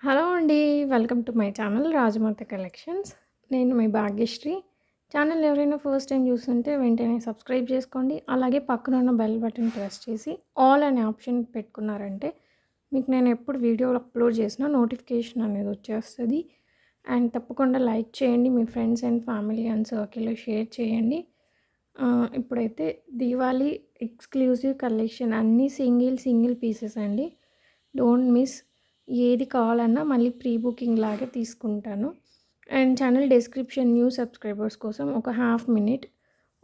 Hello అండి. Welcome to my channel Rajamata collections. నేను మీ భాగ్యశ్రీ. ఛానల్ ఎవరైనా ఫస్ట్ టైం చూస్తుంటే వెంటనే సబ్స్క్రైబ్ చేసుకోండి. అలాగే పక్కన ఉన్న బెల్ బటన్ ప్రెస్ చేసి ఆల్ అనే ఆప్షన్ పెట్టుకున్నారంటే మీకు నేను ఎప్పుడు వీడియో అప్లోడ్ చేసినా నోటిఫికేషన్ అనేది వచ్చేస్తది. అండ్ తప్పకుండా లైక్ చేయండి. మీ ఫ్రెండ్స్ అండ్ ఫ్యామిలీ అండ్ సర్కిల్‌లో షేర్ చేయండి. ఇప్పుడైతే దీవాళీ ఎక్స్‌క్లూజివ్ కలెక్షన్ అన్నీ సింగిల్ పీసెస్ అండి. Don't miss. ఏది కావాలన్నా మళ్ళీ ప్రీ బుకింగ్ లాగా తీసుకుంటాను. And channel description new subscribers కోసం ఒక హాఫ్ మినిట్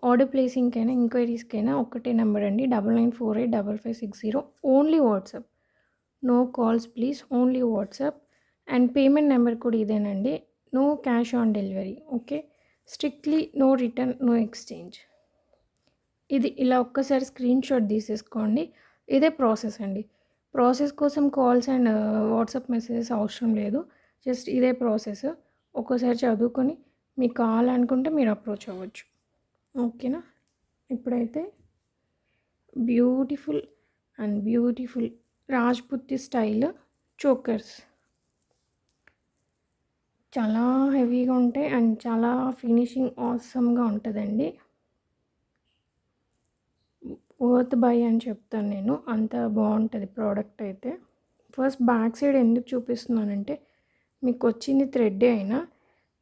ఆర్డర్ ప్లేసింగ్‌కైనా, ఎంక్వైరీస్‌కైనా ఒక్కటే నెంబర్ అండి 99485560 only WhatsApp. No calls please, only WhatsApp. And payment number కూడా ఇదేనండి. No cash on delivery. Okay. Strictly no return, no exchange. ఇది ఇలా ఒక్కసారి స్క్రీన్‌షాట్ తీసేసుకోండి. ఇదే ప్రాసెస్ అండి. ప్రాసెస్ కోసం కాల్స్ అండ్ వాట్సాప్ మెసేజెస్ అవసరం లేదు. జస్ట్ ఇదే ప్రాసెస్. ఒక్కోసారి చదువుకొని మీకు కావాలనుకుంటే మీరు అప్రోచ్ అవ్వచ్చు. ఓకేనా. ఇప్పుడైతే బ్యూటిఫుల్ రాజ్‌పుతి స్టైల్ చోకర్స్ చాలా హెవీగా ఉంటాయి అండ్ చాలా ఫినిషింగ్ ఆసమ్‌గా ఉంటుందండి. వర్త్ బై అని చెప్తాను నేను. అంత బాగుంటుంది ప్రోడక్ట్ అయితే. ఫస్ట్ బ్యాక్ సైడ్ ఎందుకు చూపిస్తున్నానంటే మీకు వచ్చింది థ్రెడ్డే అయినా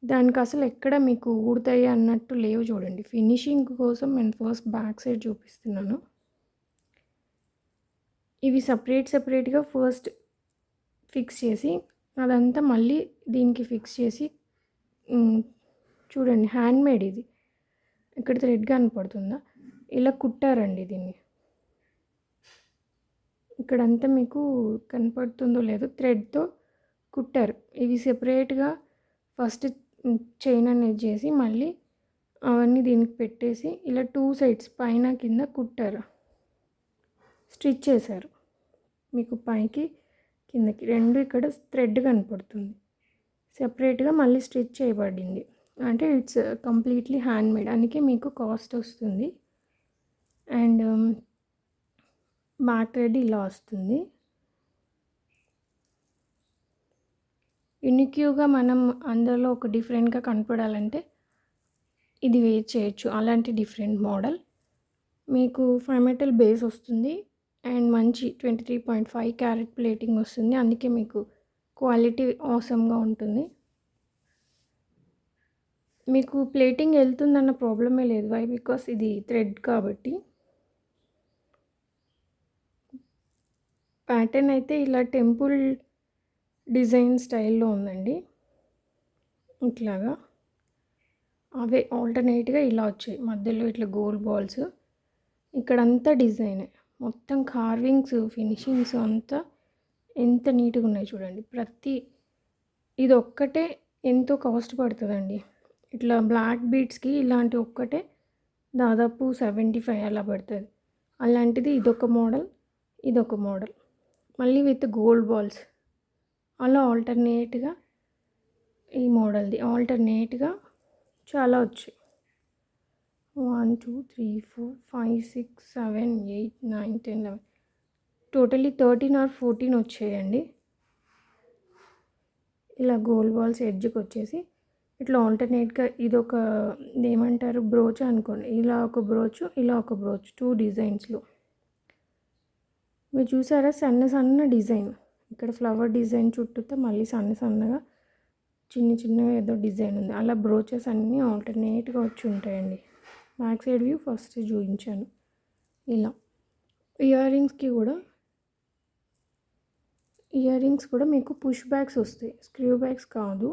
దానికి అసలు ఎక్కడ మీకు ఊడతాయి అన్నట్టు లేవు చూడండి. ఫినిషింగ్ కోసం నేను ఫస్ట్ బ్యాక్ సైడ్ చూపిస్తున్నాను. ఇవి సపరేట్గా ఫస్ట్ ఫిక్స్ చేసి అదంతా మళ్ళీ దీనికి ఫిక్స్ చేసి చూడండి హ్యాండ్మేడ్ ఇది. ఇక్కడ థ్రెడ్ కనపడుతుందా? ఇలా కుట్టారండి దీన్ని. ఇక్కడంతా మీకు కనపడుతుందో లేదో థ్రెడ్తో కుట్టారు. ఇవి సెపరేట్గా ఫస్ట్ చైన్ అనేది చేసి మళ్ళీ అవన్నీ దీనికి పెట్టేసి ఇలా 2 సైడ్స్ పైన కింద కుట్టారు, స్టిచ్ చేశారు. మీకు పైకి కిందకి రెండు ఇక్కడ థ్రెడ్ కనపడుతుంది. సెపరేట్గా మళ్ళీ స్టిచ్ చేయబడింది. అంటే ఇట్స్ కంప్లీట్లీ హ్యాండ్మేడ్, అందుకే మీకు కాస్ట్ వస్తుంది. అండ్ బ్యాక్ థ్రెడ్ ఇలా వస్తుంది. యూనిక్యూగా మనం అందులో ఒక డిఫరెంట్గా కనపడాలంటే ఇది వేర్ చేయొచ్చు. అలాంటి డిఫరెంట్ మోడల్. మీకు 5 మెటల్ బేస్ వస్తుంది అండ్ మంచి 23.5 క్యారెట్ ప్లేటింగ్ వస్తుంది. అందుకే మీకు క్వాలిటీ ఆసమ్గా ఉంటుంది. మీకు ప్లేటింగ్ వెళ్తుందన్న ప్రాబ్లమే లేదు. వై? బికాస్ ఇది థ్రెడ్ కాబట్టి. ప్యాటర్న్ అయితే ఇలా టెంపుల్ డిజైన్ స్టైల్లో ఉందండి. ఇట్లాగా అవే ఆల్టర్నేట్గా ఇలా వచ్చాయి. మధ్యలో ఇట్లా గోల్డ్ బాల్స్. ఇక్కడంతా డిజైనే. మొత్తం కార్వింగ్స్, ఫినిషింగ్స్ అంతా ఎంత నీట్గా ఉన్నాయి చూడండి. ఇది ఒక్కటే ఎంతో కాస్ట్ పడుతుందండి. ఇట్లా బ్లాక్ బీడ్స్కి ఇలాంటి ఒక్కటే దాదాపు 75 అలా పడుతుంది. అలాంటిది ఇదొక మోడల్ మళ్ళీ విత్ గోల్డ్ బాల్స్. అలా ఆల్టర్నేట్గా ఈ మోడల్ది ఆల్టర్నేట్గా చాలా వచ్చాయి. 1 2 3 4 5 6 7 8 9 10 11 టోటలీ 13 ఆర్ 14 వచ్చాయండి. ఇలా గోల్డ్ బాల్స్ ఎడ్జ్కి వచ్చేసి ఇట్లా ఆల్టర్నేట్గా ఇదొక ఏమంటారు బ్రోచ్ అనుకోండి. ఇలా ఒక బ్రోచ్, ఇలా ఒక బ్రోచ్, 2 డిజైన్స్లో. మీరు చూసారా సన్న డిజైన్. ఇక్కడ ఫ్లవర్ డిజైన్ చుట్టూతో మళ్ళీ సన్నగా చిన్నగా ఏదో డిజైన్ ఉంది. అలా బ్రోచెస్ అన్నీ ఆల్టర్నేట్గా వచ్చి ఉంటాయండి. బ్యాక్ సైడ్ వ్యూ ఫస్ట్ చూపించాను. ఇలా ఇయర్ రింగ్స్ కూడా మీకు పుష్ బ్యాగ్స్ వస్తాయి. స్క్రూ బ్యాగ్స్ కాదు,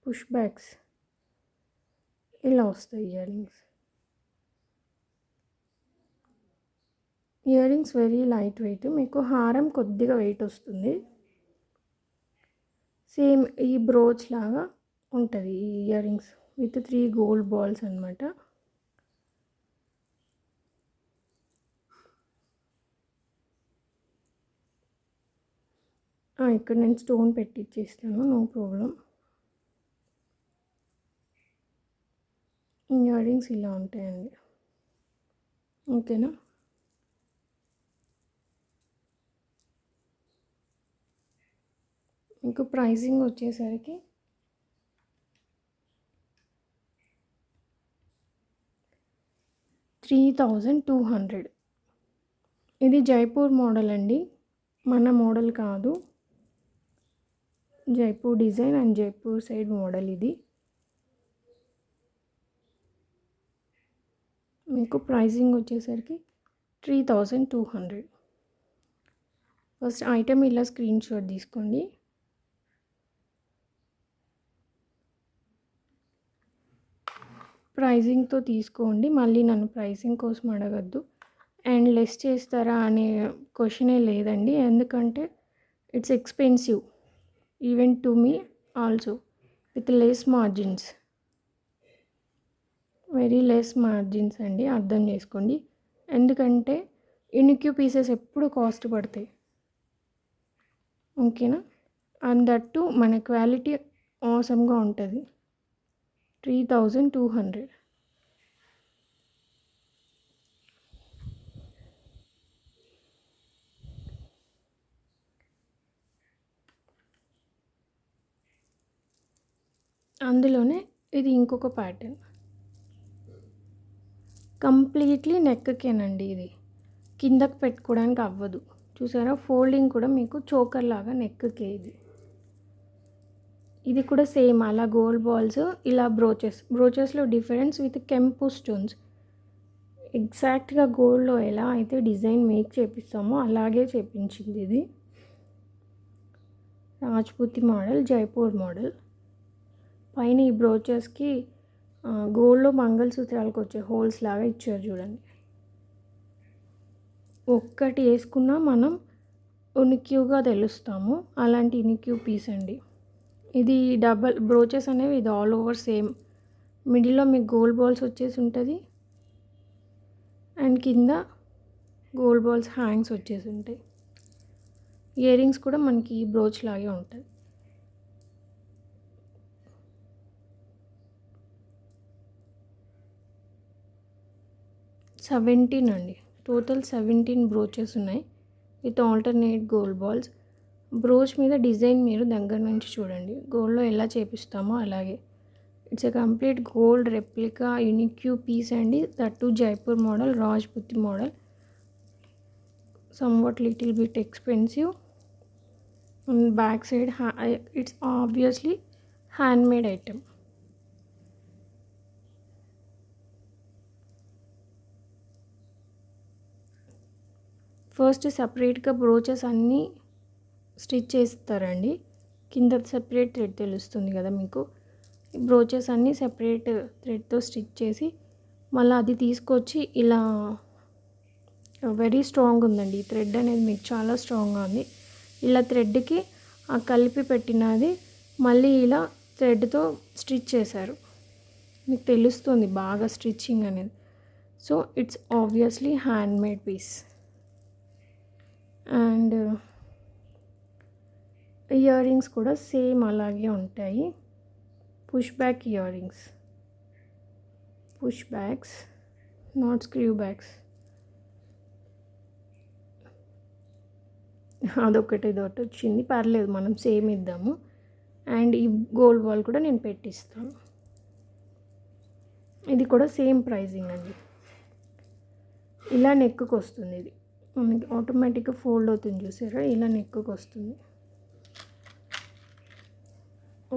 పుష్ బ్యాగ్స్ ఇలా వస్తాయి. Ear rings very light weight. మీకు హారం కొద్దిగా వెయిట్ వస్తుంది. సేమ్ ఈ బ్రోచ్ లాగా ఉంటుంది ఈ ear rings with 3 gold balls అనమాట. ఇక్కడ నేను స్టోన్ పెట్టిచ్చేస్తాను, నో ప్రాబ్లం. ఇయర్ రింగ్స్ ఇలా ఉంటాయండి. ఓకేనా. మీకు ప్రైసింగ్ వచ్చేసరికి 3200. ఇది జైపూర్ మోడల్ అండి, మన మోడల్ కాదు. Jaipur design and Jaipur side model ఇది. మీకు ప్రైసింగ్ వచ్చేసరికి 3200. ఫస్ట్ ఐటమ్ ఇలా స్క్రీన్ షాట్ తీసుకోండి. ప్రైజింగ్తో తీసుకోండి, మళ్ళీ నన్ను ప్రైసింగ్ కోసం అడగద్దు. అండ్ లెస్ చేస్తారా అనే క్వశ్చనే లేదండి, ఎందుకంటే it's expensive even to me also with less margins, very less margins అండి, అర్థం చేసుకోండి. ఎందుకంటే యూనిక్యూ పీసెస్ ఎప్పుడు కాస్ట్ పడతాయి, ఓకేనా. అండ్ దట్టు మన క్వాలిటీ ఆసమ్గా ఉంటుంది. 3200. అందులోనే ఇది ఇంకొక ప్యాటర్న్, కంప్లీట్లీ నెక్కేనండి. ఇది కిందకు పెట్టుకోవడానికి అవ్వదు, చూసారా. ఫోల్డింగ్ కూడా మీకు చోకర్ లాగా నెక్కే. ఇది కూడా సేమ్ అలా గోల్డ్ బాల్స్, ఇలా బ్రోచెస్లో డిఫరెన్స్ విత్ కెంపు స్టోన్స్. ఎగ్జాక్ట్గా గోల్డ్లో ఎలా అయితే డిజైన్ మేక్ చేపిస్తామో అలాగే చేపించింది ఇది. రాజ్పూతి మోడల్, జైపూర్ మోడల్. పైన ఈ బ్రోచెస్కి గోల్డ్లో మంగళసూత్రాలకు వచ్చే హోల్స్ లాగా ఇచ్చారు చూడండి. ఒక్కటి వేసుకున్నా మనం ఉనిక్యూగా తెలుస్తాము, అలాంటి ఉనిక్యూ పీస్ అండి ఇది. డబల్ బ్రోచెస్ అనేవి ఇది ఆల్ ఓవర్ సేమ్. మిడిల్లో మీకు గోల్డ్ బాల్స్ వచ్చేసి ఉంటుంది, అండ్ కింద గోల్డ్ బాల్స్ హ్యాంగ్స్ వచ్చేసి ఉంటాయి. ఇయర్ రింగ్స్ కూడా మనకి బ్రోచ్ లాగే ఉంటుంది. అండి, టోటల్ 17 బ్రోచెస్ ఉన్నాయి with alternate gold balls. Brooch మీద డిజైన్ మీరు దగ్గర నుంచి చూడండి, గోల్డ్లో ఎలా చేపిస్తామో అలాగే. It's a complete gold replica unique piece అండి, that too Jaipur model, Rajputi model. somewhat little bit expensive. On back side it's obviously handmade item. First సపరేట్గా బ్రోచెస్ అన్నీ స్టిచ్ చేస్తారండి, కింద సెపరేట్ థ్రెడ్ తెలుస్తుంది కదా మీకు. బ్రోచెస్ అన్నీ సెపరేట్ థ్రెడ్తో స్టిచ్ చేసి మళ్ళీ అది తీసుకొచ్చి ఇలా వెరీ స్ట్రాంగ్ ఉందండి ఈ థ్రెడ్ అనేది, మీకు చాలా స్ట్రాంగ్గా ఉంది. ఇలా థ్రెడ్కి ఆ కలిపి పెట్టినది మళ్ళీ ఇలా థ్రెడ్తో స్టిచ్ చేశారు, మీకు తెలుస్తుంది బాగా స్టిచ్చింగ్ అనేది. So it's obviously handmade piece. And earrings కూడా సేమ్ అలాగే ఉంటాయి, push back earrings, push backs, not screw backs. అదొకటి ఇదొకటి వచ్చింది, పర్లేదు మనం సేమ్ ఇద్దాము. అండ్ ఈ గోల్డ్ బాల్ కూడా నేను పెట్టిస్తాను, ఇది కూడా సేమ్ ప్రైజింగ్ అండి. ఇలా నెక్కు వస్తుంది, ఇది మనకి ఆటోమేటిక్గా ఫోల్డ్ అవుతుంది చూసారా, ఇలా నెక్కు వస్తుంది.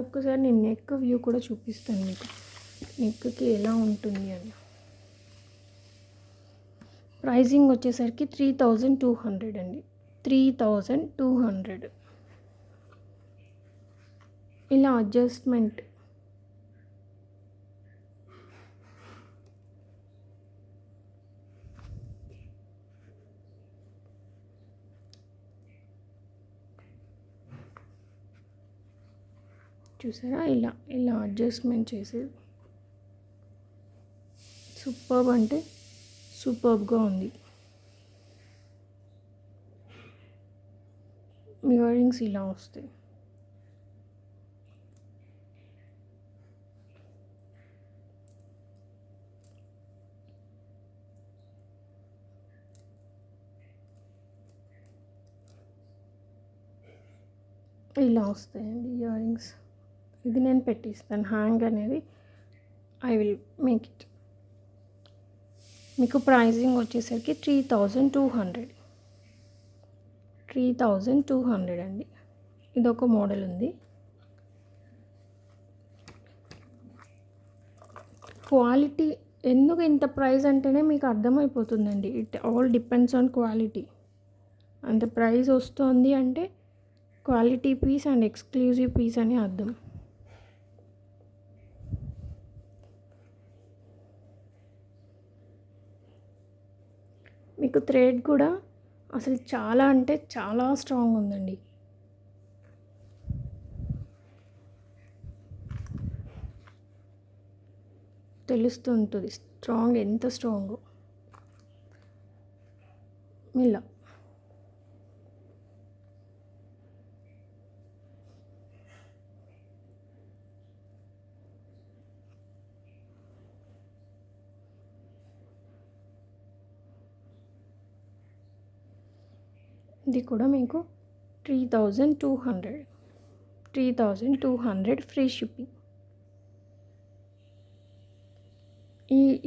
ఒక్కసారి నేను నెక్ వ్యూ కూడా చూపిస్తాను మీకు, నెక్కి ఎలా ఉంటుంది అని. ప్రైజింగ్ వచ్చేసరికి 3200 అండి, 3200. ఇలా అడ్జస్ట్మెంట్ చూసారా, ఇలా ఇలా అడ్జస్ట్మెంట్ చేసేది సూపర్బ్ అంటే సూపర్బ్గా ఉంది. ఇయర్ రింగ్స్ ఇలా వస్తాయి. ఇలా వస్తాయండి ఇయర్ రింగ్స్. ఇది నేను పెట్టిస్తాను హ్యాంగ్ అనేది. I will make it. మీకు ప్రైజింగ్ వచ్చేసరికి 3200 అండి. ఇదొక మోడల్ ఉంది. క్వాలిటీ ఎందుకు ఇంత ప్రైస్ అంటేనే మీకు అర్థమైపోతుందండి. It all depends on quality. అంత ప్రైస్ వస్తుంది అంటే quality piece and exclusive piece అని అర్థం. మీకు థ్రెడ్ కూడా అసలు చాలా అంటే చాలా స్ట్రాంగ్ ఉందండి. తెలుస్తుంటుంది స్ట్రాంగ్, ఎంత స్ట్రాంగో. ఇలా ఇది కూడా మీకు 3200 ఫ్రీ షిప్పింగ్.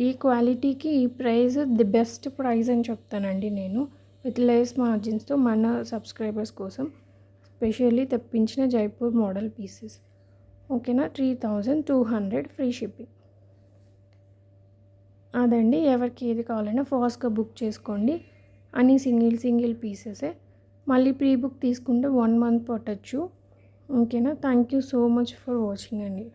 ఈ క్వాలిటీకి ఈ ప్రైస్ ది బెస్ట్ ప్రైస్ అని చెప్తానండి నేను. విత్ లెస్ మార్జిన్స్తో మన సబ్స్క్రైబర్స్ కోసం స్పెషల్లీ తెప్పించిన జైపూర్ మోడల్ పీసెస్. ఓకేనా, 3200 ఫ్రీ షిప్పింగ్. అదండి, ఎవరికి ఏది కావాలన్నా ఫాస్ట్గా బుక్ చేసుకోండి. అన్నీ సింగిల్ పీసెసే. మళ్ళీ ప్రీ బుక్ తీసుకుంటే 1 మంత్ పట్టచ్చు. ఓకేనా, thank you so much for watching అండి.